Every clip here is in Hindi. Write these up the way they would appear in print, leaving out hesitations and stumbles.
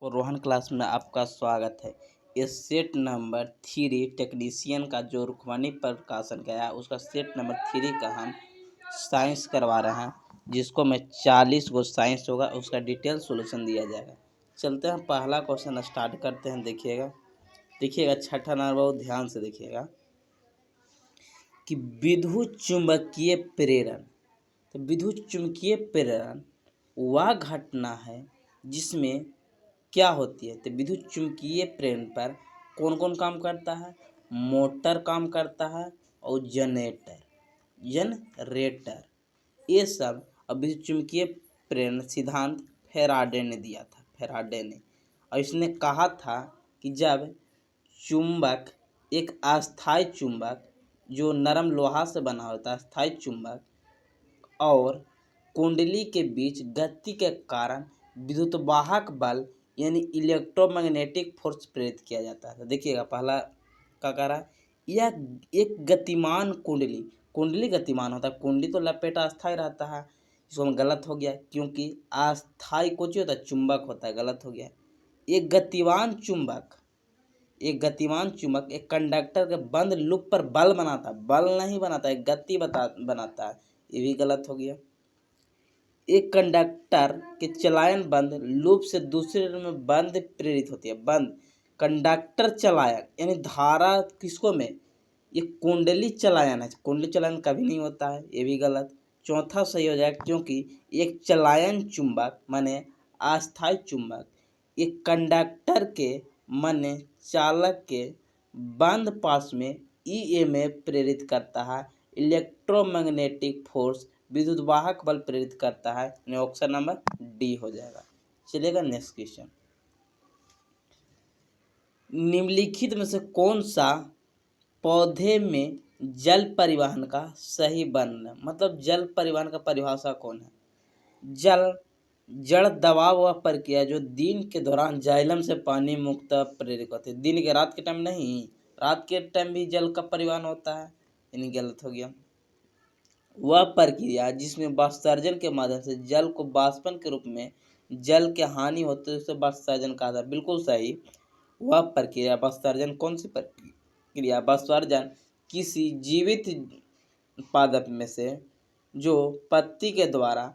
और रोहन क्लास में आपका स्वागत है। ये सेट नंबर 3 टेक्नीशियन का जो रुक्मणी प्रकाशन का है उसका सेट नंबर 3 का हम साइंस करवा रहे हैं, जिसको में 40 गो साइंस होगा, उसका डिटेल सॉल्यूशन दिया जाएगा। चलते हैं, पहला क्वेश्चन स्टार्ट करते हैं। देखिएगा छठा नंबर बहुत ध्यान से देखिएगा कि विद्युत चुंबकीय प्रेरण। तो विद्युत चुंबकीय प्रेरण वह घटना है जिसमें क्या होती है। तो विद्युत चुंबकीय प्रेरण पर कौन कौन काम करता है? मोटर काम करता है और जनरेटर ये सब। अब विद्युत चुंबकीय प्रेरण सिद्धांत फैराडे ने दिया था, और इसने कहा था कि जब चुंबक, एक अस्थायी चुंबक जो नरम लोहा से बना होता है, अस्थायी चुंबक और कुंडली के बीच गति के कारण विद्युतवाहक बल यानी इलेक्ट्रोमैग्नेटिक फोर्स प्रेरित किया जाता है। तो देखिएगा पहला क्या कह रहा है, यह एक गतिमान कुंडली गतिमान होता है। कुंडली तो लपेटा अस्थायी रहता है, इसको हम गलत हो गया क्योंकि अस्थायी कुछ होता है, चुंबक होता है, गलत हो गया। एक गतिमान चुंबक एक कंडक्टर के बंद लूप पर बल बनाता है, बल नहीं बनाता है, गति बनाता है, ये भी गलत हो गया। एक कंडक्टर के चलायन बंद लूप से दूसरे में बंद प्रेरित होती है। बंद कंडक्टर चलायन यानी धारा किसको में, ये कुंडली चलायन है, कुंडली चलायन कभी नहीं होता है, ये भी गलत। चौथा सही हो जाएगा क्योंकि एक चलायन चुंबक माने अस्थायी चुंबक एक कंडक्टर के माने चालक के बंद पास में ईएमएफ प्रेरित करता है, इलेक्ट्रोमैग्नेटिक फोर्स विद्युत वाहक बल प्रेरित करता है। ऑप्शन नंबर डी हो जाएगा। चलिएगा नेक्स्ट क्वेश्चन, निम्नलिखित में से कौन सा पौधे में जल परिवहन का सही वर्णन, मतलब जल परिवहन का परिभाषा कौन है? जड़ दबाव वह प्रक्रिया जो दिन के दौरान जाइलम से पानी मुक्त प्रेरित होती है। दिन के रात के टाइम नहीं, रात के टाइम भी जल का परिवहन होता है, यानी गलत हो गया। वह प्रक्रिया जिसमें वाष्पसर्जन के माध्यम से जल को वाष्पन के रूप में जल के हानि होती है उसे वाष्पसर्जन कहा जाता है। बिल्कुल सही। वह प्रक्रिया वाष्पसर्जन कौन सी प्रक्रिया? वाष्पसर्जन किसी जीवित पादप में से जो पत्ती के द्वारा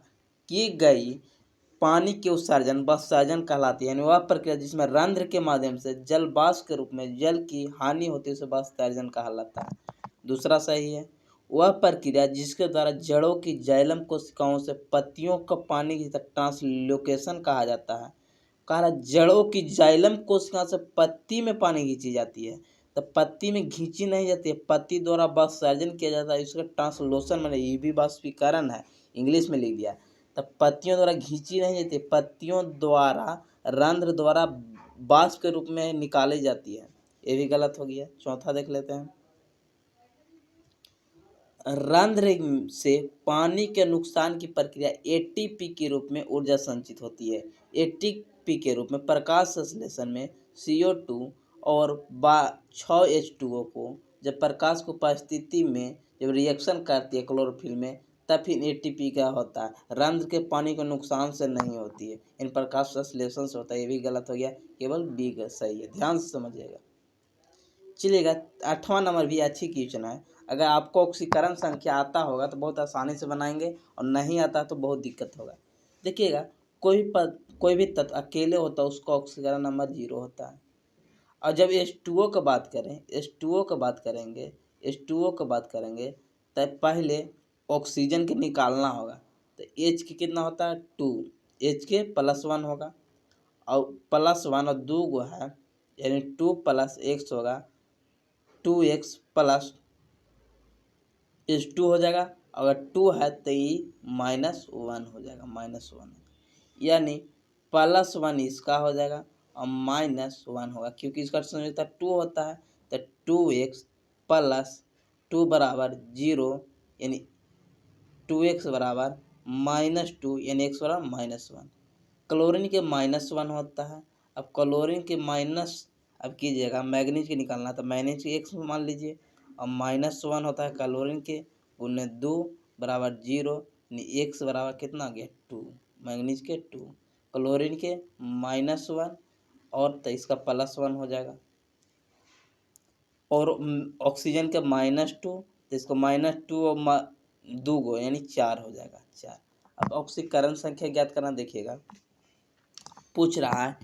की गई पानी के उत्सर्जन वाष्पसर्जन कहलाती है। यानी वह प्रक्रिया जिसमें रंध्र के माध्यम से जल वाष्प के रूप में जल की हानि होती है उसे वाष्पसर्जन कहलाता है। दूसरा सही है। वह प्रक्रिया जिसके द्वारा जड़ों की जाइलम कोशिकाओं से पत्तियों का पानी की ट्रांसलोकेशन कहा जाता है। कहा जड़ों की जाइलम कोशिका से पत्ती में पानी खींची जाती है, तो पत्ती में खींची नहीं जाती है, पत्ती द्वारा वाष्पसर्जन किया जाता है, इसका ट्रांसलोशन मैंने ये भी वाष्पीकरण है, इंग्लिश में लिख दिया। तो पत्तियों द्वारा खींची नहीं जाती, पत्तियों द्वारा रंध्र द्वारा वाष्प के रूप में निकाली जाती है, ये भी गलत हो गया। चौथा देख लेते हैं, रंध्र से पानी के नुकसान की प्रक्रिया एटीपी के रूप में ऊर्जा संचित होती है। एटीपी के रूप में प्रकाश संश्लेषण में CO2 और 6H2O को जब प्रकाश को उपस्थिति में जब रिएक्शन करती है क्लोरोफिल में, तब फिर एटीपी का होता है। रंध्र के पानी के नुकसान से नहीं होती है, इन प्रकाश संश्लेषण से होता है, ये भी गलत हो गया, केवल बी का सही है, ध्यान से समझिएगा। चलिएगा 8वां नंबर भी अच्छी क्वेश्चन है। अगर आपको ऑक्सीकरण संख्या आता होगा तो बहुत आसानी से बनाएंगे, और नहीं आता तो बहुत दिक्कत होगा। देखिएगा कोई भी तत्व अकेले होता है उसका ऑक्सीकरण नंबर 0 होता है। और जब H2O की बात करेंगे तब पहले ऑक्सीजन के निकालना होगा, तो H की कितना होता है 2, H के +1 होगा, और +1 और 2 गो है यानी 2 + x होगा, 2x + H2 हो जाएगा। अगर 2 है तो ये -1 हो जाएगा, -1, यानी +1 इसका हो जाएगा और -1 होगा, क्योंकि इसका संयोजकता 2 होता है। तो 2x + 2 बराबर 0, यानी 2x बराबर -2, यानी x बराबर -1। क्लोरीन के -1 होता है। अब क्लोरीन के माइनस अब कीजिएगा, मैग्नीज के निकालना, तो मैग्नीज के x मान लीजिए, और -1 होता है क्लोरीन के, उन्हें 2 बराबर 0, x बराबर कितना आ गया 2, मैग्नीज के 2, क्लोरीन के -1, और तो इसका +1 हो जाएगा। और ऑक्सीजन के -2 तो इसको -2 और 2 गो यानी 4 हो जाएगा 4। अब ऑक्सीकरण संख्या ज्ञात करना, देखिएगा पूछ रहा है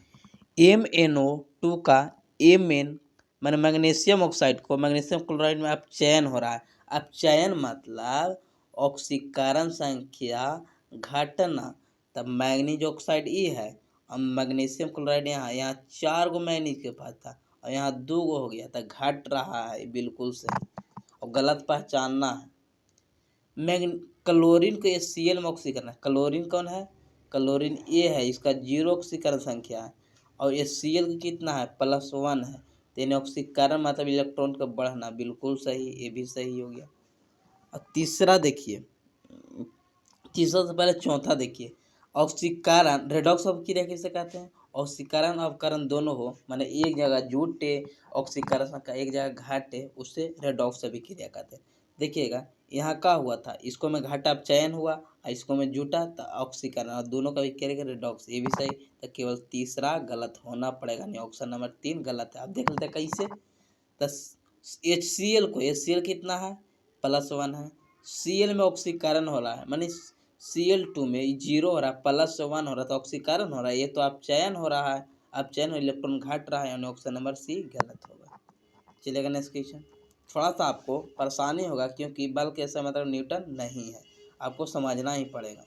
MnO2 का Mn मैंने मैग्नीशियम ऑक्साइड को मैग्नीशियम क्लोराइड में अब चयन हो रहा है। अब चयन मतलब ऑक्सीकरण संख्या घटना, तब मैग्नीज ऑक्साइड ई है और मैग्नीशियम क्लोराइड यहाँ 4 गो मैग्नीज के पास था और यहाँ 2 गो हो गया, तो घट रहा है, बिल्कुल सही। और गलत पहचानना है। क्लोरीन को HCl में ऑक्सीकरण है। क्लोरीन कौन है? क्लोरीन ए है, इसका 0 ऑक्सीकरण संख्या है और HCl की कितना है? +1 है। तो यानी ऑक्सीकरण मतलब इलेक्ट्रॉन का बढ़ना, बिल्कुल सही, ये भी सही हो गया। और तीसरा देखिए, तीसरा से पहले चौथा देखिए, ऑक्सीकरण रेडॉक्स अपक्रिया किसे कहते हैं? ऑक्सीकरण अपकरण दोनों हो, माने एक जगह जुटे ऑक्सीकरण का एक जगह घटे, उससे रेडॉक्स अभिक्रिया कहते हैं। देखिएगा यहाँ का हुआ था, इसको में घटा चयन हुआ और इसको में जुटा तो ऑक्सीकरण, और दोनों का अभिक्रिया रेडॉक्स, ये भी सही। तो केवल तीसरा गलत होना पड़ेगा, नहीं ऑप्शन नंबर 3 गलत है। अब देख लेते हैं कैसे। तो HCl को, HCl कितना है? +1 है। Cl में ऑक्सीकरण हो रहा है, मानी Cl2 में 0 हो रहा है, +1 हो रहा है, तो ऑक्सीकरण हो रहा है, ये तो आप चयन हो रहा है। अब चयन इलेक्ट्रॉन घट रहा है, यानी ऑप्शन नंबर C गलत होगा। चलेगा नेक्स्ट क्वेश्चन। थोड़ा सा आपको परेशानी होगा क्योंकि बल कैसा मतलब न्यूटन नहीं है, आपको समझना ही पड़ेगा।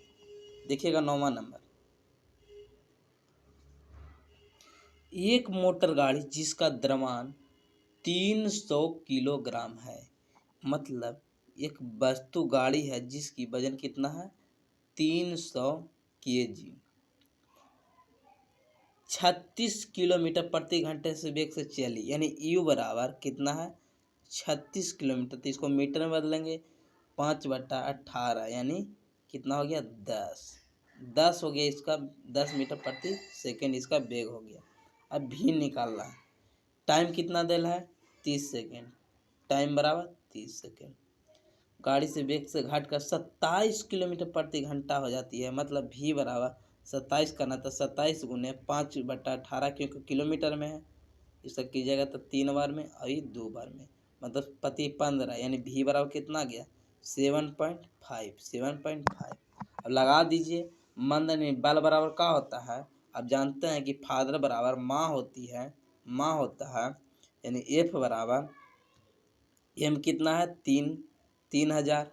देखिएगा 9वां नंबर, एक मोटर गाड़ी जिसका द्रव्यमान 300 किलोग्राम है, मतलब एक वस्तु गाड़ी है जिसकी वजन कितना है? 300 kg, 36 किलोमीटर प्रति घंटे से वेग से चली, यानी यू बराबर कितना है? 36 किलोमीटर। तो इसको मीटर में बदलेंगे, 5/18 यानी कितना हो गया? 10 हो गया इसका, 10 मीटर प्रति सेकेंड इसका वेग हो गया। अब भी निकालना है, टाइम कितना देना है? 30 सेकेंड, टाइम बराबर 30 सेकेंड। गाड़ी से वेग से घटकर 27 किलोमीटर प्रति घंटा हो जाती है, मतलब भी बराबर 27 करना, तो 27 गुने 5/18 क्योंकि किलोमीटर में है, इसका कीजिएगा तो 3 बार में और ये 2 बार में, मतलब प्रति 15, यानी भी बराबर कितना गया? 7.5। अब लगा दीजिए, मंद बल बराबर क्या होता है? अब जानते हैं कि फादर बराबर माँ होती है, माँ होता है, यानी F बराबर M कितना है? 3000।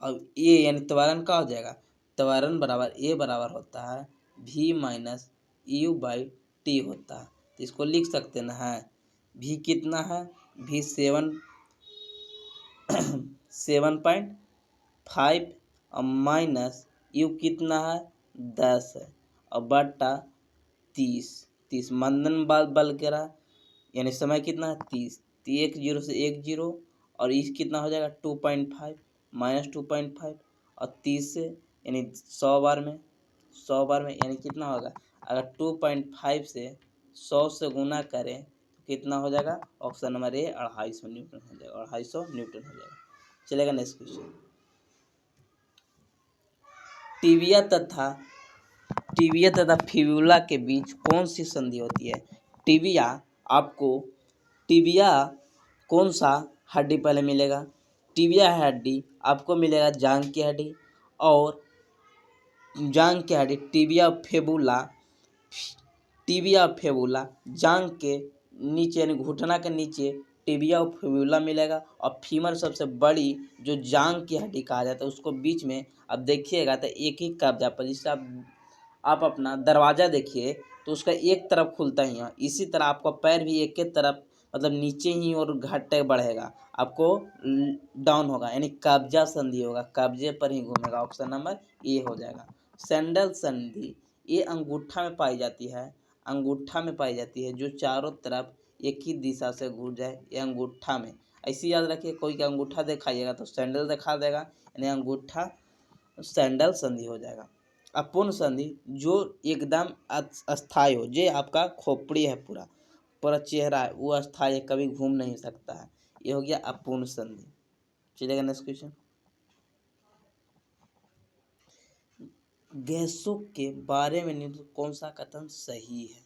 और ए यानी त्वरण का हो जाएगा, त्वरण बराबर ए बराबर होता है V-U/T होता है। तो इसको लिख सकते ना है, भी कितना है? भी 7.5 और माइनस यू कितना है? 10 है और बटा 30 मंदन बल के रहा, यानी समय कितना है? 30। तो 1 0 से 1 0 और इस कितना हो जाएगा? 2.5 -2.5 और 30 से यानी 100 बार में, 100 बार में यानी कितना होगा? अगर 2.5 से 100 से गुना करें तो कितना हो जाएगा? ऑप्शन नंबर ए 250 न्यूटन हो जाएगा, 250 न्यूटन हो जाएगा। चलेगा नेक्स्ट क्वेश्चन। टिबिया तथा फिब्यूला के बीच कौन सी संधि होती है? टिबिया, आपको टिबिया कौन सा हड्डी पहले मिलेगा? टिबिया हड्डी आपको मिलेगा जांघ की हड्डी, और जांघ की हड्डी टिबिया फेबुला जांघ के नीचे यानी घुटना के नीचे टिबिया और फेबुला मिलेगा, और फीमर सबसे बड़ी जो जांघ की हड्डी कहा जाता है उसको बीच में अब देखिएगा तो एक ही कब्जा पर, जिससे आप अपना दरवाज़ा देखिए तो उसका एक तरफ खुलता ही है, इसी तरह आपका पैर भी एक तरफ मतलब नीचे ही और घटते बढ़ेगा, आपको डाउन होगा, यानी कब्जा संधि होगा, कब्जे पर ही घूमेगा। ऑप्शन नंबर ए हो जाएगा। सैंडल संधि ये अंगूठा में पाई जाती है, अंगूठा में पाई जाती है, जो चारों तरफ एक ही दिशा से घूम जाए, ये अंगूठा में। ऐसे याद रखिए, कोई का अंगूठा दिखाइएगा तो सैंडल दिखा देगा, यानी अंगूठा सैंडल संधि हो जाएगा। अपूर्ण संधि जो एकदम अस्थायी हो, जो आपका खोपड़ी है पूरा पूरा चेहरा है वो अस्थायी है, कभी घूम नहीं सकता है, ये हो गया अपूर्ण संधि। चलेगा नेक्स्ट क्वेश्चन। गैसों के बारे में कौन सा कथन सही है?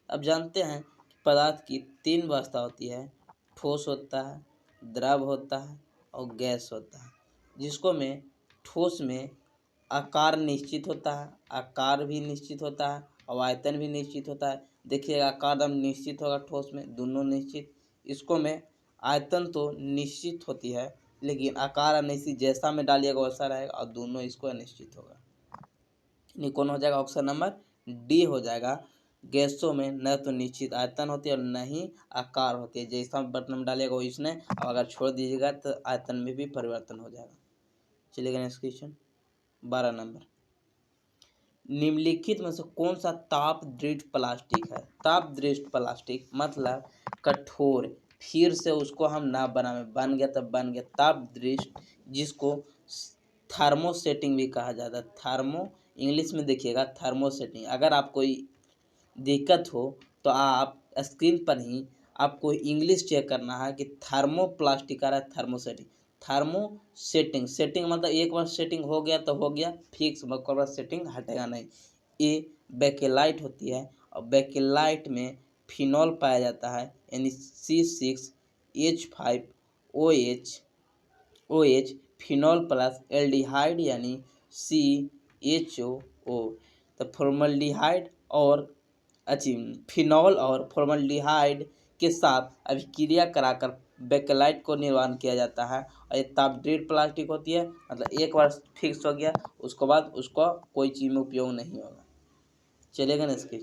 अब जानते हैं कि पदार्थ की 3 अवस्था होती है, ठोस होता है, द्रव होता है और गैस होता है। जिसको में ठोस में आकार निश्चित होता है, आकार भी निश्चित होता है और आयतन भी निश्चित होता है। देखिएगा आकार दम निश्चित होगा, ठोस में दोनों निश्चित। इसको में आयतन तो निश्चित होती है लेकिन आकार अनिश्चित, जैसा में डालिएगा वैसा रहेगा और दोनों इसको अनिश्चित होगा। यानी कौन हो जाएगा? ऑप्शन नंबर डी हो जाएगा। गैसों में न तो निश्चित आयतन होती है और न ही आकार होती है, जैसा बर्तन में डालिएगा वैसने, और अगर छोड़ दीजिएगा तो आयतन में भी परिवर्तन हो जाएगा। चलिएगा नेक्स्ट क्वेश्चन 12 नंबर। निम्नलिखित में से कौन सा ताप दृढ़ प्लास्टिक है? ताप दृढ़ प्लास्टिक मतलब कठोर, फिर से उसको हम ना बनावे, बन गया तब बन गया। ताप दृढ़ जिसको थर्मोसेटिंग भी कहा जाता है। थर्मो इंग्लिश में देखिएगा थर्मोसेटिंग। अगर आप कोई दिक्कत हो तो आप स्क्रीन पर ही आपको इंग्लिश चेक करना है कि थर्मोप्लास्टिक आ रहा है, थर्मोसेटिंग। थर्मो सेटिंग, सेटिंग मतलब एक बार सेटिंग हो गया तो हो गया फिक्स, बार सेटिंग हटेगा नहीं। ये बेकेलाइट होती है और बेकेलाइट में फिनॉल पाया जाता है, यानी C6H5OH फिनॉल प्लस एल्डिहाइड यानी CHO। तो फॉर्मल्डिहाइड और फिनॉल और फॉर्मल्डिहाइड के साथ अभिक्रिया कराकर बेकेलाइट को निर्माण किया जाता है। और ये तापदृढ़ प्लास्टिक होती है, मतलब एक बार फिक्स हो गया उसके बाद उसको कोई चीज में उपयोग नहीं होगा। चलेगा ना इसके?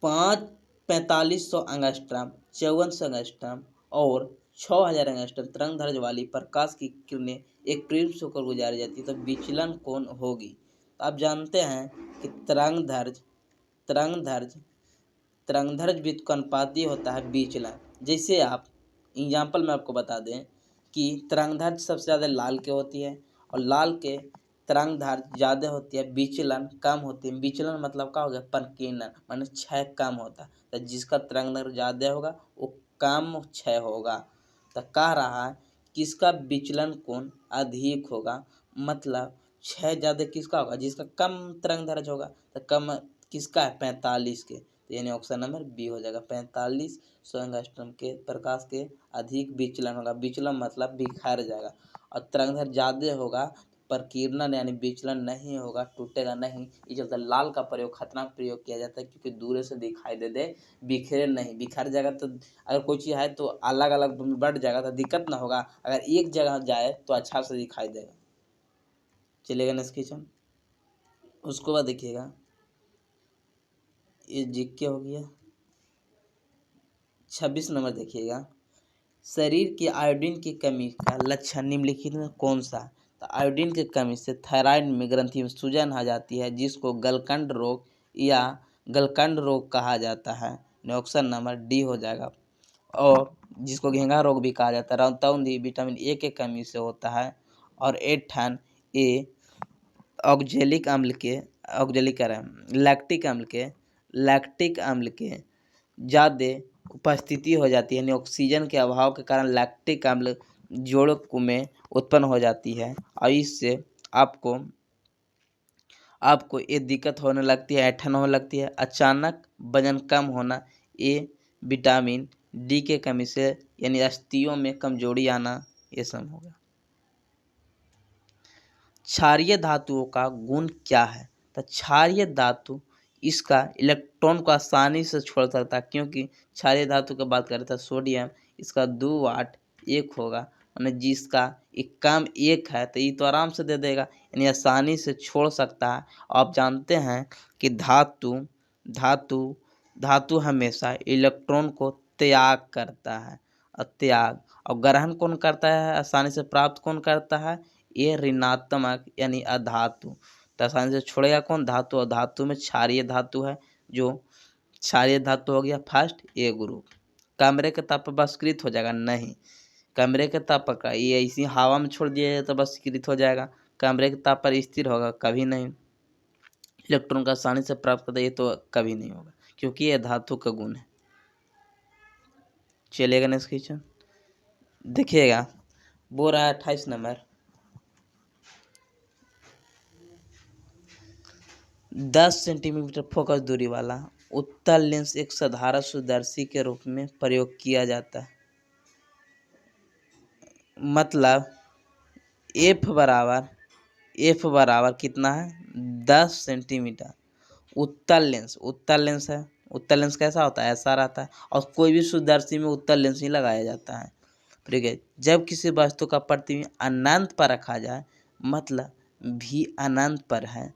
4500 एंगस्ट्रॉम, 5400 एंगस्ट्रॉम और 6000 एंगस्ट्रॉम तरंग दैर्ध्य वाली प्रकाश की किरणें एक प्रिज्म से होकर गुजारी जाती है, तो विचलन कौन होगी? तो आप जानते हैं कि तरंग दैर्ध्य व्युत्क्रमानुपाती होता है विचलन। जैसे आप एग्जाम्पल में आपको बता दें कि तरंग दैर्ध्य सबसे ज़्यादा लाल के होती है और लाल के तरंग दैर्ध्य ज़्यादा होती है, विचलन कम होती है। विचलन मतलब क्या हो गया? प्रकीर्णन, माने क्षय कम होता है। तो जिसका तरंग दैर्ध्य ज़्यादा होगा वो कम क्षय होगा। तो कह रहा है किसका विचलन कोण अधिक होगा, मतलब क्षय ज़्यादा किसका होगा? जिसका कम तरंग दैर्ध्य होगा। तो कम किसका है? 45 के। तो यानी ऑप्शन नंबर बी हो जाएगा। 4500 एंगस्ट्रॉम के प्रकाश के अधिक विचलन होगा। विचलन मतलब बिखर जाएगा। और तरंग दैर्ध्य ज़्यादा होगा, प्रकीर्णन यानी विचलन नहीं होगा, टूटेगा नहीं। इस चलते लाल का प्रयोग खतरनाक प्रयोग किया जाता है, क्योंकि दूर से दिखाई दे, बिखरे नहीं। बिखर जाएगा तो अगर कोई चीज़ है तो अलग अलग बढ़ जाएगा तो दिक्कत ना होगा, अगर एक जगह जाए तो अच्छा से दिखाई देगा। चलेगा नेक्स्ट क्वेश्चन। उसके बाद देखिएगा ये जीके हो गया। 26 नंबर देखिएगा। शरीर की आयोडीन की कमी का लक्षण निम्नलिखित में कौन सा? तो आयोडीन की कमी से थायराइड में ग्रंथि में सूजन आ जाती है, जिसको गलकंड रोग या गलकंड रोग कहा जाता है। ऑप्शन नंबर डी हो जाएगा। और जिसको घेंघा रोग भी कहा जाता है। रतौंधी विटामिन ए के कमी से होता है। और एथन ए ऑक्जेलिक अम्ल के लैक्टिक अम्ल के ज़्यादा उपस्थिति हो जाती है, यानी ऑक्सीजन के अभाव के कारण लैक्टिक अम्ल जोड़ में उत्पन्न हो जाती है और इससे आपको ये दिक्कत होने लगती है, ऐंठन होने लगती है, अचानक वजन कम होना, ये विटामिन डी के कमी से यानी अस्थियों में कमजोरी आना, ये सब होगा। क्षारीय धातुओं का गुण क्या है? तो क्षारीय धातु इसका इलेक्ट्रॉन को आसानी से छोड़ सकता है, क्योंकि क्षारीय धातु की बात करें तो सोडियम इसका 2 वाट 1 होगा, यानी जिसका एक काम 1 है तो ये तो आराम से दे देगा, यानी आसानी से छोड़ सकता है। आप जानते हैं कि धातु हमेशा इलेक्ट्रॉन को त्याग करता है, और ग्रहण कौन करता है? आसानी से प्राप्त कौन करता है? ये ऋणात्मक यानी अधातु। तो आसानी से छोड़ेगा कौन? धातु। और धातु में क्षारीय धातु है, जो क्षारीय धातु हो गया फर्स्ट ए ग्रुप। कमरे के ताप पर बस्कृत हो जाएगा? नहीं, कमरे के ताप पर ये इसी हवा में छोड़ दिया जाए तो बस्कृत हो जाएगा। कमरे के ताप पर स्थिर होगा? कभी नहीं। इलेक्ट्रॉन का आसानी से प्राप्त करता है? ये तो कभी नहीं होगा, क्योंकि ये धातु का गुण है। चलेगा नेक्स्ट क्वेश्चन देखिएगा। वो रहा 28 नंबर। 10 सेंटीमीटर फोकस दूरी वाला उत्तल लेंस एक साधारण सूक्ष्मदर्शी के रूप में प्रयोग किया जाता है। मतलब एफ बराबर कितना है 10 सेंटीमीटर। उत्तल लेंस है। उत्तल लेंस कैसा होता है, ऐसा रहता है, और कोई भी सूक्ष्मदर्शी में उत्तल लेंस ही लगाया जाता है। ठीक है, जब किसी वस्तु का प्रतिबिंब अनंत पर रखा जाए, मतलब भी अनंत पर है,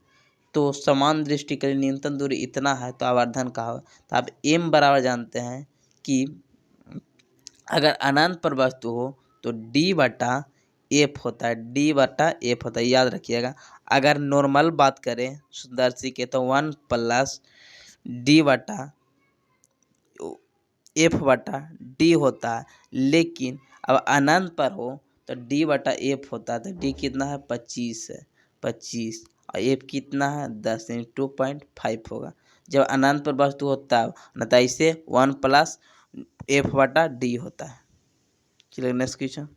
तो समान दृष्टि के लिए न्यूनतम दूरी इतना है तो आवर्धन का होगा। तो आप एम बराबर जानते हैं कि अगर अनंत पर वस्तु हो तो डी बटा एफ होता है, डी बटा एफ होता है, याद रखिएगा। अगर नॉर्मल बात करें सूक्ष्मदर्शी के तो 1 प्लस डी बटा एफ बटा डी होता है, लेकिन अब अनंत पर हो तो डी बटा एफ होता है। तो डी कितना है 25 है, 25, और एफ कितना है 10 यानी 2.5 होगा जब अनंत पर वस्तु होता है। न तो इसे 1 प्लस एफ बटा डी होता है। चलिए नेक्स्ट क्वेश्चन।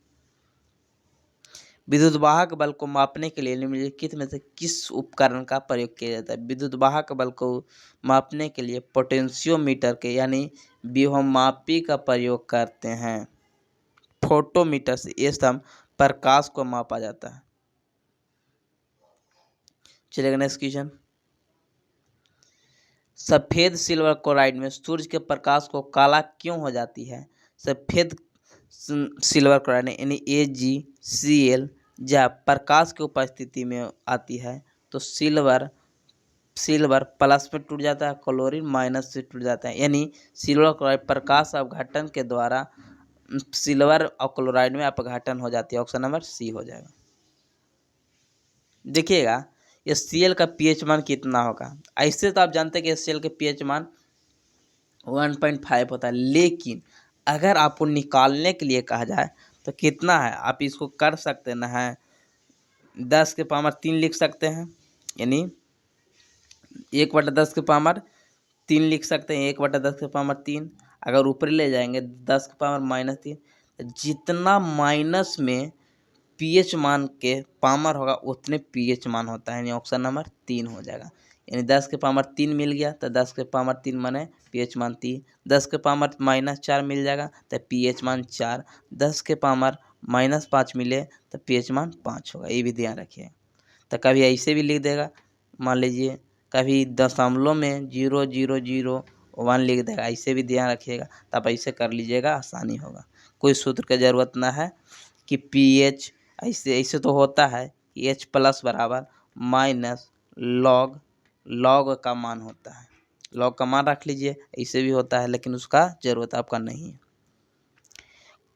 विद्युत वाहक बल को मापने के लिए निम्नलिखित में से किस उपकरण का प्रयोग किया जाता है। विद्युत वाहक बल को मापने के लिए पोटेंशियोमीटर के यानी विभवमापी का प्रयोग करते हैं। फोटोमीटर से ये सब प्रकाश को मापा जाता है। चलिए नेक्स्ट क्वेश्चन। सफेद सिल्वर क्लोराइड में सूर्य के प्रकाश को काला क्यों हो जाती है। सफेद सिल्वर क्लोराइड यानी AgCl जब प्रकाश की उपस्थिति में आती है तो सिल्वर प्लस में टूट जाता है, क्लोरीन माइनस से टूट जाता है, यानी सिल्वर क्लोराइड प्रकाश अपघटन के द्वारा सिल्वर और क्लोराइड में अपघटन हो जाती है। ऑप्शन नंबर सी हो जाएगा। देखिएगा ये Cl का pH मान कितना होगा। ऐसे तो आप जानते हैं कि Cl के pH मान 1.5 होता है, लेकिन अगर आपको निकालने के लिए कहा जाए तो कितना है, आप इसको कर सकते ना है 10 के पावर 3 लिख सकते हैं, यानी 1/10 के पावर 3 लिख सकते हैं। 1/10 के पावर 3 अगर ऊपर ले जाएंगे 10 के पावर -3, जितना माइनस में pH मान के पावर होगा उतने pH मान होता है, यानी ऑप्शन नंबर 3 हो जाएगा। यानी 10 के पावर 3 मिल गया तो 10 के पावर 3 माने pH मान 3, 10 के पावर -4 मिल जाएगा तो pH मान 4, 10 के पावर -5 मिले तो pH मान 5 होगा। ये भी ध्यान रखिए। तो कभी ऐसे भी लिख देगा, मान लीजिए कभी दशमलव में 0.001 लिख देगा, ऐसे भी ध्यान रखिएगा। तो आप ऐसे कर लीजिएगा, आसानी होगा। कोई सूत्र की ज़रूरत ना है कि pH ऐसे तो होता है कि H प्लस बराबर माइनस लॉग का मान होता है, लॉग का मान रख लीजिए। ऐसे भी होता है लेकिन उसका ज़रूरत आपका नहीं है।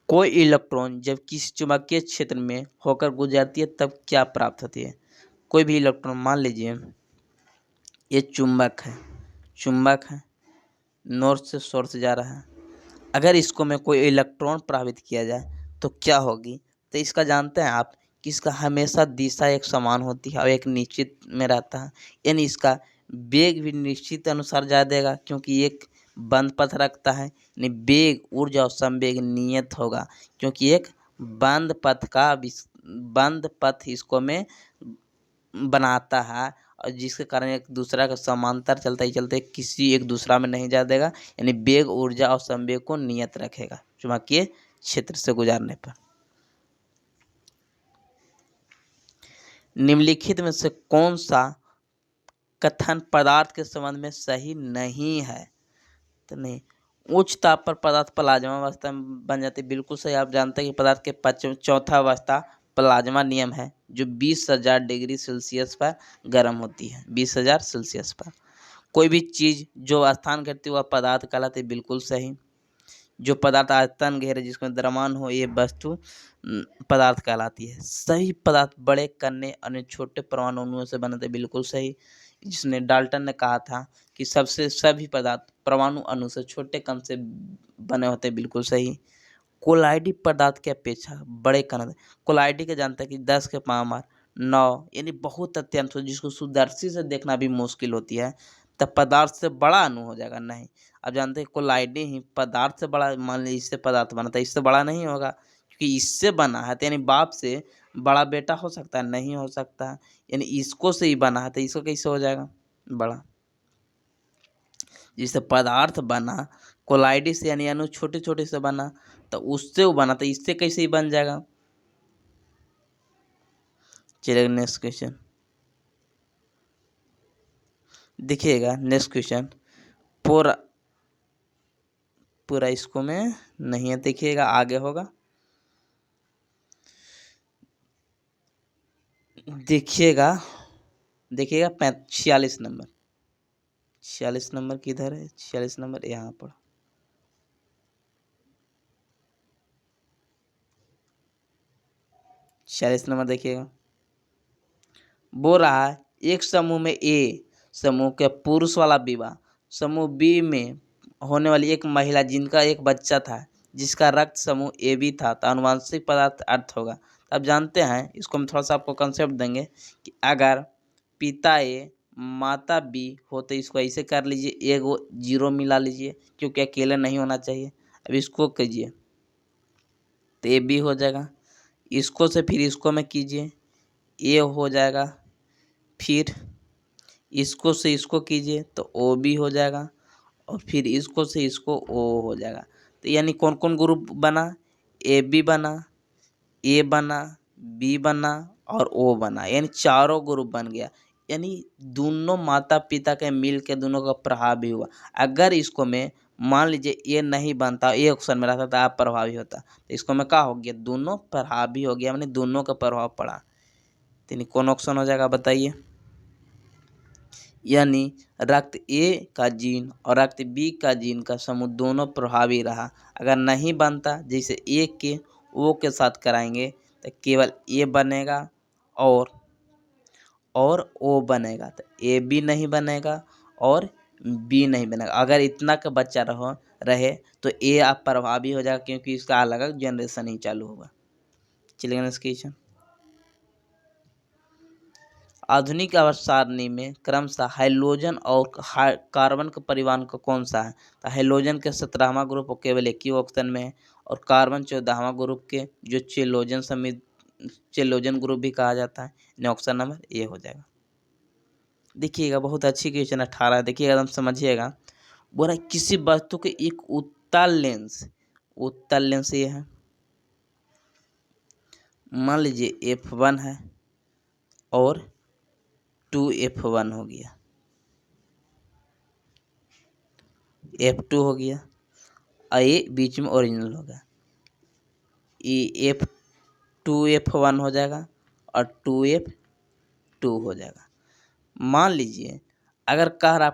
कोई इलेक्ट्रॉन जब किसी चुंबकीय क्षेत्र में होकर गुजरती है तब क्या प्राप्त होती है। कोई भी इलेक्ट्रॉन, मान लीजिए ये चुंबक है, नॉर्थ से साउथ जा रहा है, अगर इसको में कोई इलेक्ट्रॉन प्रभावित किया जाए तो क्या होगी। तो इसका जानते हैं आप कि इसका हमेशा दिशा एक समान होती है और एक निश्चित में रहता है, यानी इसका वेग भी निश्चित अनुसार जा देगा क्योंकि एक बंद पथ रखता है, यानी वेग ऊर्जा और संवेग नियत होगा क्योंकि एक बंद पथ इसको में बनाता है, और जिसके कारण एक दूसरा का समांतर चलते किसी एक दूसरा में नहीं जा देगा, यानी वेग ऊर्जा और संवेग को नियत रखेगा चुंबकीय क्षेत्र से गुजरने पर। निम्नलिखित में से कौन सा कथन पदार्थ के संबंध में सही नहीं है। तो नहीं, उच्च ताप पर पदार्थ प्लाज्मा अवस्था में बन जाती है, बिल्कुल सही। आप जानते हैं कि पदार्थ के चौथा अवस्था प्लाज्मा नियम है जो 20,000 डिग्री सेल्सियस पर गर्म होती है, 20,000 सेल्सियस पर। कोई भी चीज़ जो स्थान घेरती है वह पदार्थ कहलाती है, बिल्कुल सही। जो पदार्थ आयतन घेरे जिसमें द्रव्यमान हो ये वस्तु पदार्थ कहलाती है। सभी पदार्थ बड़े कण अन्य छोटे परमाणु अणुओं से बने थे, बिल्कुल सही। जिसने डाल्टन ने कहा था कि सभी पदार्थ परमाणु अणु से छोटे कण से बने होते, बिल्कुल सही। कोलाइडी पदार्थ की अपेक्षा बड़े कण, कोलाइडी के जानते हैं कि 10 के पावर 9 यानी बहुत अत्यंत हो, जिसको सूक्ष्मदर्शी से देखना भी मुश्किल होती है, तब पदार्थ से बड़ा अणु हो जाएगा। नहीं, अब जानते हैं कोलाइडी ही पदार्थ से बड़ा, मान लीजिए इससे पदार्थ बना था, इससे बड़ा नहीं होगा क्योंकि इससे बना है, तो यानी बाप से बड़ा बेटा हो सकता है, नहीं हो सकता, यानी इसको से ही बना है तो इसको कैसे हो जाएगा। बड़ा। जिससे पदार्थ बना कोलाइडी से यानी अणु छोटे छोटे से बना, तो उससे वो बना, तो इससे कैसे ही बन जाएगा। चलिए नेक्स्ट क्वेश्चन देखिएगा। नेक्स्ट क्वेश्चन पूरा पूरा इसको में नहीं है, देखिएगा आगे होगा। देखिएगा 46 नंबर। 46 नंबर किधर है? 46 नंबर यहाँ पर। 46 नंबर देखिएगा। बोल रहा है एक समूह में ए समूह के पुरुष वाला विवाह, समूह बी में होने वाली एक महिला जिनका एक बच्चा था, जिसका रक्त समूह ए बी था, तो अनुवांशिक पदार्थ अर्थ होगा। तो आप जानते हैं, इसको हम थोड़ा सा आपको कंसेप्ट देंगे कि अगर पिता ए माता बी हो तो इसको ऐसे कर लीजिए, एक वो जीरो मिला लीजिए क्योंकि अकेले नहीं होना चाहिए। अब इसको कीजिए तो ए बी हो जाएगा, इसको से फिर इसको में कीजिए ए हो जाएगा, फिर इसको से इसको कीजिए तो ओ बी हो जाएगा, और फिर इसको से इसको ओ हो जाएगा। तो यानी कौन कौन ग्रुप बना? ए बी बना, ए बना, बी बना और ओ बना, यानी चारों ग्रुप बन गया। यानी दोनों माता पिता के मिल के दोनों का प्रभाव भी हुआ। अगर इसको में मान लीजिए ये नहीं बनता, ये ऑप्शन में रहता तो आप प्रभावी होता, तो इसको में क्या हो गया? दोनों प्रभावी हो गया, यानी दोनों का प्रभाव पड़ा। तो कौन ऑप्शन हो जाएगा बताइए? यानी रक्त ए का जीन और रक्त बी का जीन का समूह दोनों प्रभावी रहा। अगर नहीं बनता, जैसे ए के ओ के साथ कराएंगे तो केवल ए बनेगा और ओ बनेगा, तो ए बी नहीं बनेगा और बी नहीं बनेगा। अगर इतना का बच्चा रहे तो ए आप प्रभावी हो जाएगा, क्योंकि इसका अलग अलग जनरेशन ही चालू होगा। चलिए नेक्स्ट क्वेश्चन। आधुनिक आवर्त सारणी में क्रमशः हाइड्रोजन और कार्बन का परिवहन का कौन सा है? तो हाइड्रोजन के 17वां ग्रुप केवल एक ही ऑप्शन में है, और कार्बन 14वां ग्रुप के जो चेलोजन ग्रुप भी कहा जाता है। ऑप्शन नंबर ए हो जाएगा। देखिएगा बहुत अच्छी क्वेश्चन 18 देखिएगा, एकदम समझिएगा। बोला किसी वस्तु के एक उत्तल लेंस ये है, मान लीजिए F1 है और 2F1 हो गया, F2 हो गया, और ये बीच में ओरिजिनल होगा, ये F2F1 हो जाएगा और 2F2 हो जाएगा। मान लीजिए अगर कह रहा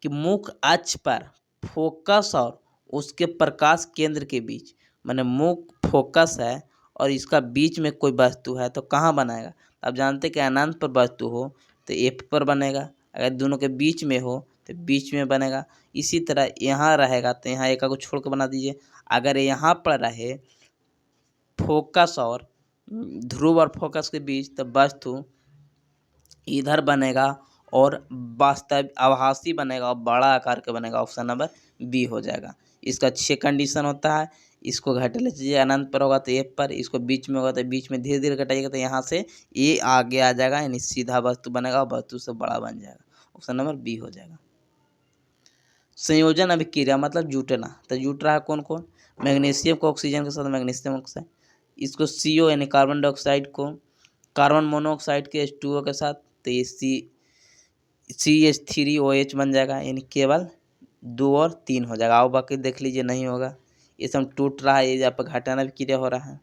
कि मुख्य अक्ष पर फोकस और उसके प्रकाश केंद्र के बीच, माने मुख्य फोकस है और इसका बीच में कोई वस्तु है, तो कहाँ बनाएगा? आप जानते कि अनंत पर वस्तु हो तो F पर बनेगा, अगर दोनों के बीच में हो तो बीच में बनेगा। इसी तरह यहाँ रहेगा तो यहाँ एक को छोड़ के बना दीजिए। अगर यहाँ पर रहे फोकस और ध्रुव और फोकस के बीच, तो वस्तु इधर बनेगा और वास्तव आभासी बनेगा और बड़ा आकार का बनेगा। ऑप्शन नंबर बी हो जाएगा। इसका 6 कंडीशन होता है। इसको घटा लीजिए, अनंत पर होगा तो ए पर, इसको बीच में होगा तो बीच में धीरे धीरे घटाइएगा तो यहाँ से ए आगे आ जाएगा, यानी सीधा वस्तु बनेगा और वस्तु से बड़ा बन जाएगा। ऑप्शन नंबर बी हो जाएगा। संयोजन अभिक्रिया मतलब जुटना, तो जुट रहा है कौन कौन? मैग्नीशियम को ऑक्सीजन के साथ मैग्नीशियम ऑक्साइड, इसको CO यानी कार्बन डाइऑक्साइड को कार्बन मोनोऑक्साइड के H2O के साथ, तो ये CH3OH बन जाएगा, यानी केवल 2 और 3 हो जाएगा। आओ बाकी देख लीजिए नहीं होगा, ये सब टूट रहा है, ये यहाँ पर घटाना भी क्रिया हो रहा है।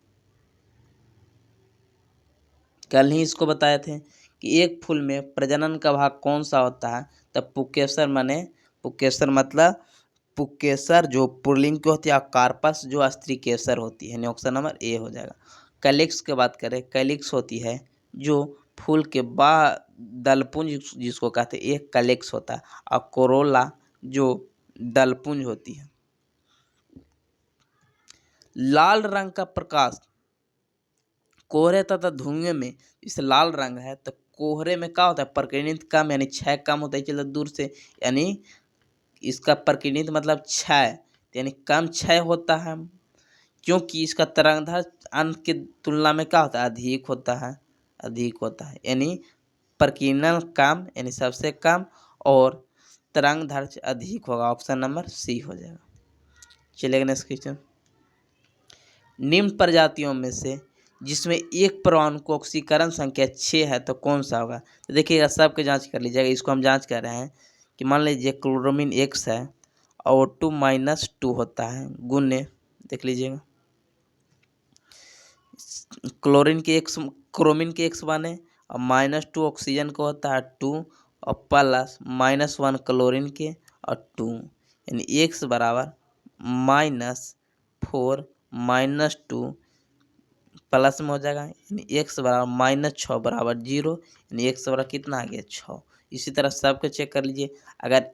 कल ही इसको बताए थे कि एक फूल में प्रजनन का भाग कौन सा होता है? तब पुकेसर मतलब पुकेसर जो पुल्लिंग की होती है, और कार्पस जो स्त्री केसर होती है। ऑप्शन नंबर ए हो जाएगा। कैलिक्स की बात करें, कैलिक्स होती है जो फूल के दलपुंज जिसको कहते हैं, एक कैलिक्स होता है, और कोरोला जो दलपुंज होती है। लाल रंग का प्रकाश कोहरे तथा धुएं में, जैसे लाल रंग है तो कोहरे में क्या होता है? प्रकीर्णित कम, यानी क्षय कम होता है, चलो दूर से, यानी इसका प्रकीर्णित मतलब क्षय, यानी कम क्षय होता है, क्योंकि इसका तरंगदैर्ध्य अन्य की तुलना में क्या होता है? अधिक होता है, यानी प्रकीर्णन कम यानी सबसे कम और तरंग दैर्ध्य अधिक होगा। ऑप्शन नंबर सी हो जाएगा। चलिए नेक्स्ट क्वेश्चन। निम्न प्रजातियों में से जिसमें एक परमाणु को ऑक्सीकरण संख्या 6 है तो कौन सा होगा। तो देखिएगा सबके जांच कर लीजिएगा। इसको हम जांच कर रहे हैं कि मान लीजिए क्लोरोमिन X है और O2 - 2 होता है गुने, देख लीजिएगा क्रोमिन के X बने और -2 ऑक्सीजन को होता है 2 और प्लस -1 क्लोरीन के और 2 यानी X बराबर -4 -2 प्लस में हो जाएगा यानी X बराबर -6 बराबर 0 यानी X बराबर कितना आ गया 6। इसी तरह सबको चेक कर लीजिए। अगर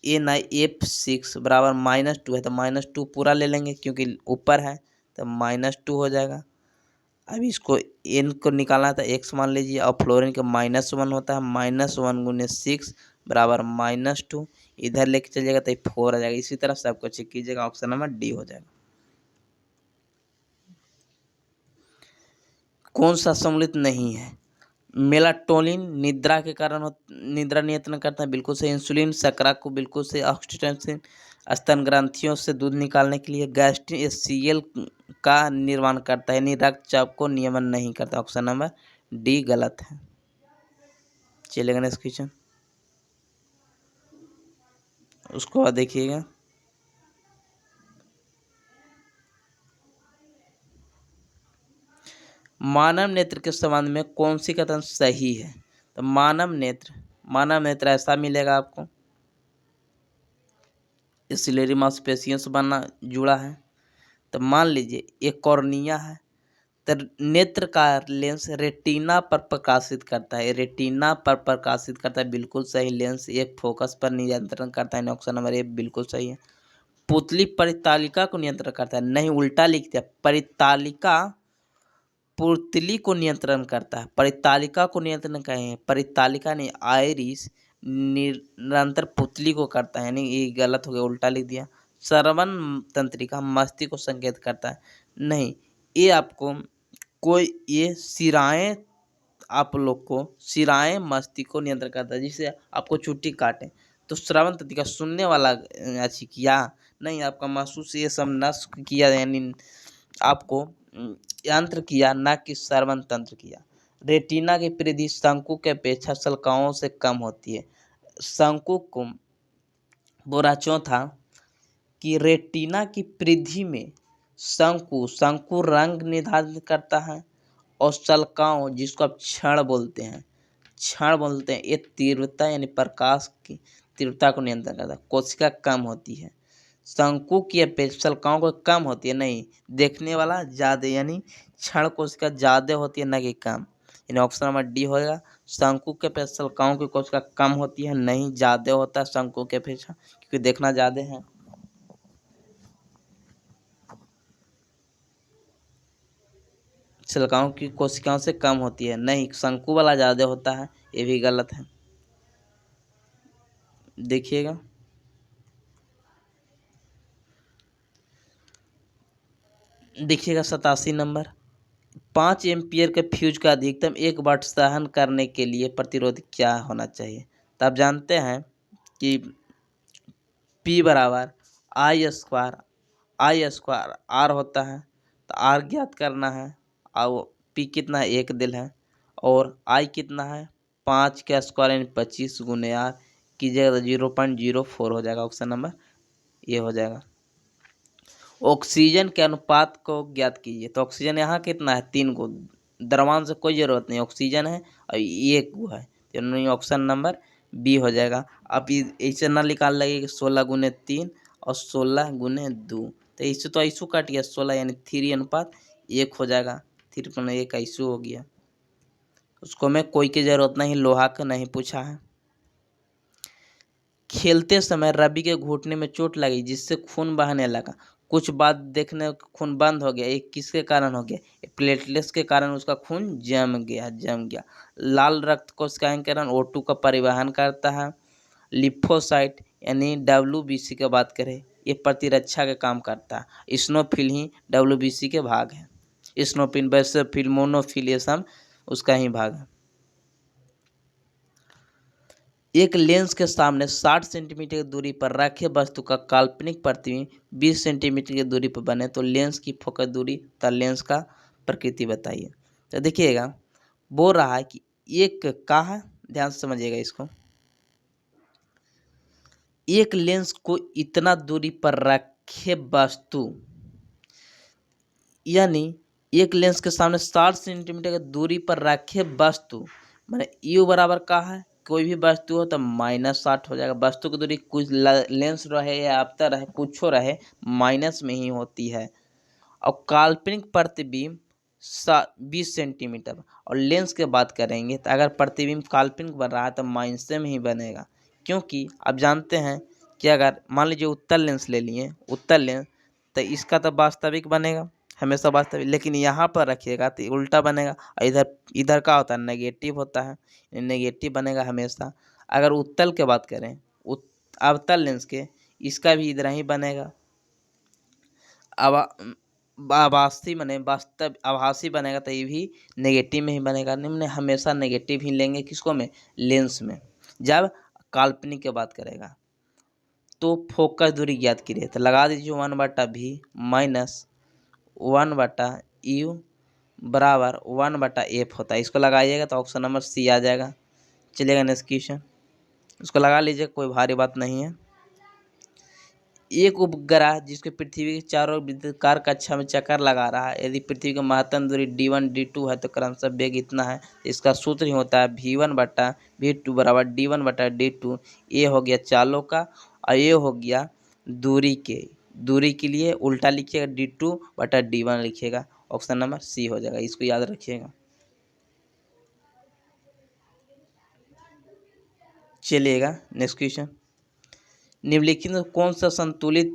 NiF6 बराबर -2 है तो -2 पूरा ले लेंगे क्योंकि ऊपर है तो -2 हो जाएगा। अब इसको N को निकालना था X मान लीजिए और फ्लोरीन का -1 होता है -1 गुने 6 बराबर -2 इधर लेके चलिएगा तो 4 आ जाएगा। इसी तरह सबको चेक कीजिएगा। ऑप्शन नंबर डी हो जाएगा। कौन सा सम्मिलित नहीं है। मेलाटोनिन निद्रा के कारण निद्रा नियंत्रण करता है, बिल्कुल सही। इंसुलिन शकरा को, बिल्कुल सही। ऑक्सीटोसिन स्तन ग्रंथियों से दूध निकालने के लिए। गैस्ट्रिन HCl का निर्माण करता है यानी रक्तचाप को नियमन नहीं करता। ऑप्शन नंबर डी गलत है। चलेगा नेक्स्ट क्वेश्चन। उसको बाद देखिएगा मानव नेत्र के संबंध में कौन सी कथन सही है। तो मानव नेत्र ऐसा मिलेगा आपको, सिलेरी मांसपेशियों से बना जुड़ा है। तो मान लीजिए एक कॉर्निया है तो नेत्र का लेंस रेटिना पर प्रकाशित करता है, बिल्कुल सही। लेंस एक फोकस पर नियंत्रण करता है। ऑप्शन नंबर ए बिल्कुल सही है। पुतली परितालिका को नियंत्रण करता है, नहीं उल्टा लिख दिया। परितालिका पुतली को नियंत्रण करता है, परितालिका को नियंत्रण कहें, परितालिका नहीं, आइरिस निरंतर पुतली को करता है यानी ये गलत हो गया, उल्टा लिख दिया। श्रवण तंत्रिका मस्तिष्क को संकेत करता है, नहीं ये आपको कोई ये शिराएं आप लोग को शिराएं मस्तिष्क को नियंत्रण करता है। जिससे आपको चुट्टी काटे तो श्रवण तंत्रिका सुनने वाला अच्छी किया, नहीं आपका महसूस ये सब नष्ट किया यानी आपको यंत्र किया, ना कि श्रवण तंत्र किया। रेटिना की परिधि शंकु के अपेक्षा शल्काओं से कम होती है। शंकु को बोला चौथा कि रेटिना की परिधि में शंकु रंग निर्धारित करता है और शल्काओं जिसको आप क्षण बोलते हैं ये तीव्रता यानी प्रकाश की तीव्रता को नियंत्रण करता है। कोशिका कम होती है, शंकु की अपेक्षा शल्काओं को कम होती है, नहीं देखने वाला ज़्यादा यानी क्षण कोशिका ज़्यादा होती है ना कि कम। यानी ऑप्शन नंबर डी होगा। शंकु के अपेक्षा शल्काओं की कोशिका कम होती है, नहीं ज़्यादा होता है शंकु के अपेक्षा क्योंकि देखना ज़्यादा है। शल्काओं की कोशिकाओं से कम होती है, नहीं शंकु वाला ज़्यादा होता है, ये भी गलत है। देखिएगा देखिएगा 87 नंबर। 5 एम्पियर के फ्यूज का अधिकतम 1 वाट सहन करने के लिए प्रतिरोध क्या होना चाहिए। तो आप जानते हैं कि P बराबर आई स्क्वायर आर होता है। तो आर ज्ञात करना है और P कितना है 1 दिल है और आई कितना है 5 के स्क्वायर यानी 25 गुने आर कीजिएगा तो 0.04 हो जाएगा। ऑप्शन नंबर ये हो जाएगा। ऑक्सीजन के अनुपात को ज्ञात कीजिए। तो ऑक्सीजन यहाँ कितना है 3 गो, द्रव्यमान से कोई ज़रूरत नहीं, ऑक्सीजन है और 1 गो है तो ऑप्शन नंबर बी हो जाएगा। आप ऐसे ना निकाल लगे 16 गुने 3 और 16 गुने 2 तो इससे तो ऐसू कट गया 16 यानी 3:1 हो जाएगा। 3:1 ऐसू हो गया। उसको में कोई की ज़रूरत नहीं, लोहा का नहीं पूछा है। खेलते समय रवि के घुटने में चोट लगी जिससे खून बहने लगा, कुछ बाद देखने खून बंद हो गया, ये किसके कारण हो गया, प्लेटलेट्स के कारण उसका खून जम गया। लाल रक्त कोशिकाएं के कारण O2 का परिवहन करता है। लिम्फोसाइट यानी WBC की बात करें ये प्रतिरक्षा का काम करता है। इस्नोफिल ही WBC के भाग है। इस्नोफिल बेसोफिल मोनोफिल ये सब उसका ही भाग है। एक लेंस के सामने 60 सेंटीमीटर की दूरी पर रखे वस्तु का काल्पनिक प्रतिबिंब 20 सेंटीमीटर की दूरी पर बने तो लेंस की फोकस दूरी तथा लेंस का प्रकृति बताइए। तो देखिएगा बोल रहा है कि एक का है, ध्यान से समझिएगा इसको, एक लेंस को इतना दूरी पर रखे वस्तु, यानी एक लेंस के सामने 60 सेंटीमीटर की दूरी पर रखे वस्तु, माने यू बराबर का है, कोई भी वस्तु हो तो -60 हो जाएगा। वस्तु की दूरी कुछ लेंस रहे या आपता रहे कुछ रहे माइनस में ही होती है। और काल्पनिक प्रतिबिंब 20 सेंटीमीटर, और लेंस की बात करेंगे तो अगर प्रतिबिंब काल्पनिक बन रहा है तो माइनस में ही बनेगा, क्योंकि आप जानते हैं कि अगर मान लीजिए उत्तल लेंस ले लिए, उत्तल लेंस, तो इसका तो वास्तविक बनेगा हमेशा वास्तविक, लेकिन यहाँ पर रखिएगा तो उल्टा बनेगा। और इधर इधर का होता है नेगेटिव होता है, नेगेटिव बनेगा हमेशा। अगर उत्तल के बात करें अवतल लेंस के, इसका भी इधर ही बनेगा। आभासी बने वास्तव आभासी बनेगा तो ये भी नेगेटिव में ही बनेगा। निम्न हमेशा नेगेटिव ही लेंगे किसको में, लेंस में। जब काल्पनिक की बात करेगा तो फोकस दूरी ज्ञात कीजिए, तो लगा दीजिए 1/v माइनस 1/u बराबर 1/f होता है। इसको लगाइएगा तो ऑप्शन नंबर सी आ जाएगा। चलिएगा नेक्स्ट क्वेश्चन, इसको लगा लीजिए, कोई भारी बात नहीं है। एक उपग्रह जिसके पृथ्वी के चारों वृत्ताकार कक्षा में चक्कर लगा रहा है, यदि पृथ्वी की महत्तम दूरी d1 d2 है तो क्रमशः वेग इतना है। इसका सूत्र ही होता है v1/v2 बराबर d1/d2। ये हो गया चालों का, और ये हो गया दूरी के लिए उल्टा लिखिएगा, d2/d1 लिखिएगा। ऑप्शन नंबर सी हो जाएगा, इसको याद रखिएगा। चलिएगा नेक्स्ट क्वेश्चन, निम्नलिखित में कौन सा संतुलित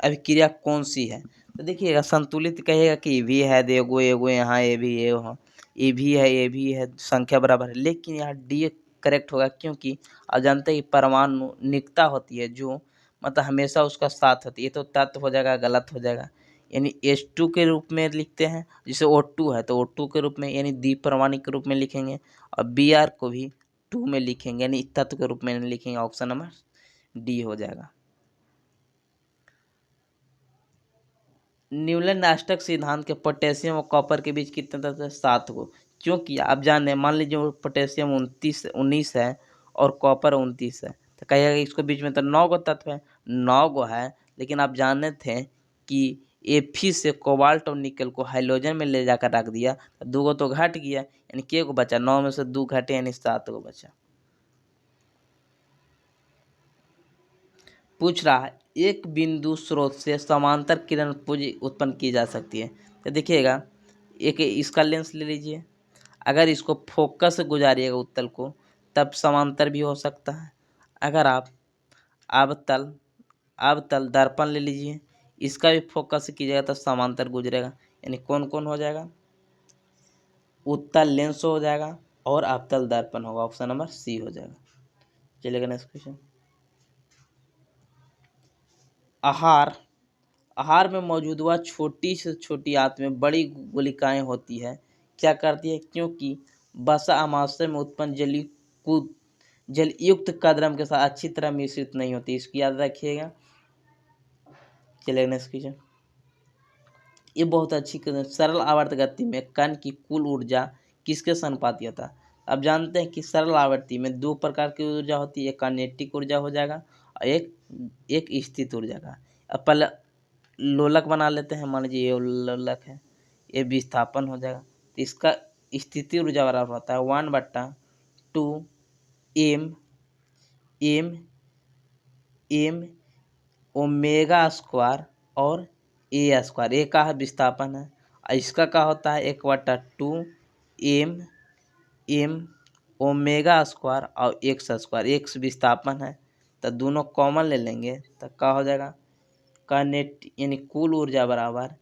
अभिक्रिया कौन सी है। तो देखिएगा संतुलित कहेगा कि ये भी है, एगो एगो यहाँ ये भी ये भी है, संख्या बराबर है, लेकिन यहाँ डी करेक्ट होगा, क्योंकि आप जानते हैं कि परमाणु निकता होती है जो मतलब हमेशा उसका साथ होती है, ये तो तत्व हो जाएगा, गलत हो जाएगा। यानी H2 के रूप में लिखते हैं, जैसे O2 है तो O2 के रूप में यानी द्विपरमाणु के रूप में लिखेंगे, और Br को भी 2 में लिखेंगे, यानी तत्व के रूप में लिखेंगे। ऑप्शन नंबर डी हो जाएगा। न्यूलन नास्टक सिद्धांत के पोटेशियम और कॉपर के बीच कितने तत्व है, 7 को। क्योंकि आप जाने मान लीजिए पोटेशियम 19 है और कॉपर 29 है, तो कहिएगा इसको बीच में तो 9 गो तत्व है, 9 गो है। लेकिन आप जानते थे कि Fe से कोबाल्ट और निकल को हाइड्रोजन में ले जाकर रख दिया तो 2 गो तो घट गया, यानी के गो बचा, 9 में से 2 घटे यानी 7 गो बचा। पूछ रहा है एक बिंदु स्रोत से समांतर किरण पुंज उत्पन्न की जा सकती है। तो देखिएगा एक इसका लेंस ले लीजिए, अगर इसको फोकस से गुजारिएगा उत्तल को तब समांतर भी हो सकता है। अगर आप अवतल दर्पण ले लीजिए, इसका भी फोकस से कीजिएगा तो समांतर गुजरेगा। यानी कौन कौन हो जाएगा, उत्तल लेंस हो जाएगा और अवतल दर्पण होगा। ऑप्शन नंबर सी हो जाएगा। चलिएगा नेक्स्ट क्वेश्चन, आहार में मौजूद वह छोटी से छोटी आंत में बड़ी गुलिकाएं होती है, क्या करती है, क्योंकि वसा अमाशय में उत्पन्न जलयुक्त कदरम के साथ अच्छी तरह मिश्रित नहीं होती, इसकी याद रखिएगा। चलिए नेक्स्ट क्वेश्चन, ये बहुत अच्छी सरल आवर्त गति में कण की कुल ऊर्जा किसके समानुपाती होता है। अब जानते हैं कि सरल आवर्ती में 2 प्रकार की ऊर्जा होती है, एक काइनेटिक ऊर्जा हो जाएगा और एक स्थित ऊर्जा का। अब पहले लोलक बना लेते हैं, मान लीजिए ये लोलक है, ये विस्थापन हो जाएगा, तो इसका स्थिति ऊर्जा बराबर होता है 1/2 m ओमेगा स्क्वायर और ए स्क्वायर, ए का है विस्थापन है, और इसका क्या होता है 1/2 m ओमेगा स्क्वायर और एक्स स्क्वायर, एक्स विस्थापन है, तो दोनों कॉमन ले लेंगे तो क्या हो जाएगा, काइनेटिक यानी कुल ऊर्जा बराबर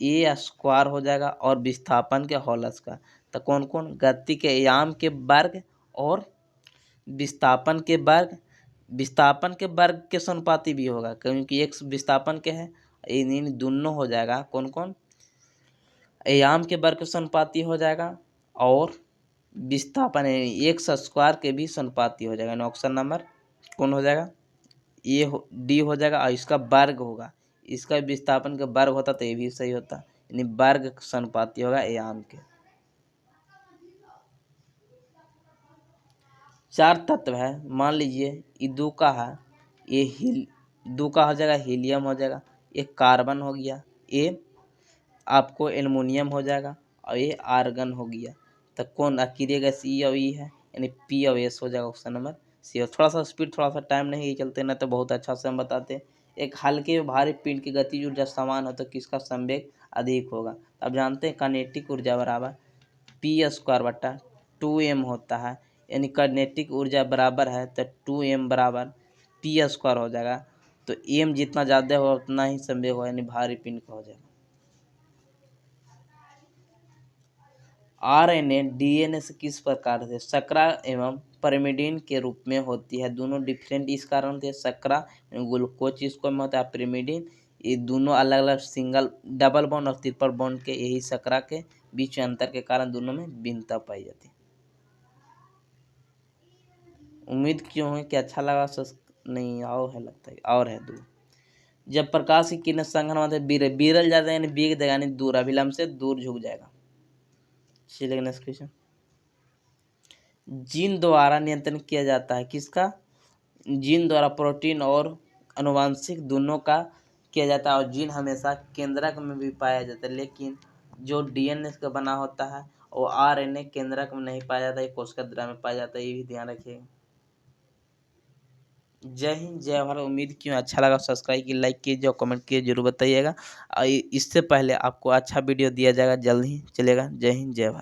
ए स्क्वायर हो जाएगा और विस्थापन के होल स्क्वायर। तो कौन कौन, गति के आयाम के वर्ग और विस्थापन के वर्ग के समानुपाती भी होगा, क्योंकि एक विस्थापन के है, इन दोनों हो जाएगा कौन कौन, आयाम के वर्ग के समानुपाती हो जाएगा और विस्थापन है, एक स्क्वायर के भी समानुपाती हो जाएगा। ऑप्शन नंबर कौन हो जाएगा, ए डी हो जाएगा। और इसका वर्ग होगा, इसका विस्थापन का वर्ग होता तो ये भी सही होता, यानी वर्ग समानुपाती होगा ए आम के। 4 तत्व है, मान लीजिए ये 2 का है, ये 2 का हो जाएगा हीलियम हो जाएगा, एक कार्बन हो गया, ये आपको एल्युमिनियम हो जाएगा और ये आर्गन हो गया। तो कौन अकेले गैस ई और ई है, यानी पी और एस हो जाएगा ऑप्शन नंबर सी। और थोड़ा सा स्पीड, थोड़ा सा टाइम नहीं चलते ना तो बहुत अच्छा से हम बताते। एक हल्के और भारी पिंड की गतिज ऊर्जा समान हो तो किसका संवेग अधिक होगा। अब जानते हैं काइनेटिक ऊर्जा बराबर पी स्क्वायर बटा 2m होता है, यानी काइनेटिक ऊर्जा बराबर है तो 2m बराबर पी स्क्वायर हो जाएगा। तो m जितना ज़्यादा हो उतना ही संवेग हो, यानी भारी पिंड का हो जाएगा। आरएनए डीएनए से किस प्रकार से शर्करा एवं पिरिमिडीन के रूप में होती है। दोनों डिफरेंट इस कारण से, शर्करा ग्लूकोज इसको में होता है, पिरिमिडीन ये दोनों अलग अलग सिंगल डबल बॉन्ड और ट्रिपल बॉन्ड के यही शर्करा के बीच में अंतर के कारण दोनों में भिन्नता पाई जाती है। उम्मीद क्यों है कि अच्छा लगा। नहीं और है, लगता है और है दूर। जब प्रकाश की किरण संघन होते बिरल जाता है, यानी बीग देगा, यानी दूर अभिलंब से दूर झुक जाएगा। चलिए नेक्स्ट क्वेश्चन। जीन द्वारा नियंत्रण किया जाता है, किसका, जीन द्वारा प्रोटीन और आनुवांशिक दोनों का किया जाता है। और जीन हमेशा केंद्रक में भी पाया जाता है, लेकिन जो डीएनए का बना होता है और आरएनए केंद्रक में नहीं पाया जाता है, कोशिका द्रव्य में पाया जाता है, ये भी ध्यान रखिएगा। जय हिंद जय भारत। उम्मीद क्यों अच्छा लगा, सब्सक्राइब की, लाइक कीजिए और कमेंट कीजिए जरूर बताइएगा। और इससे पहले आपको अच्छा वीडियो दिया जाएगा जल्द ही चलेगा। जय हिंद जय भारत।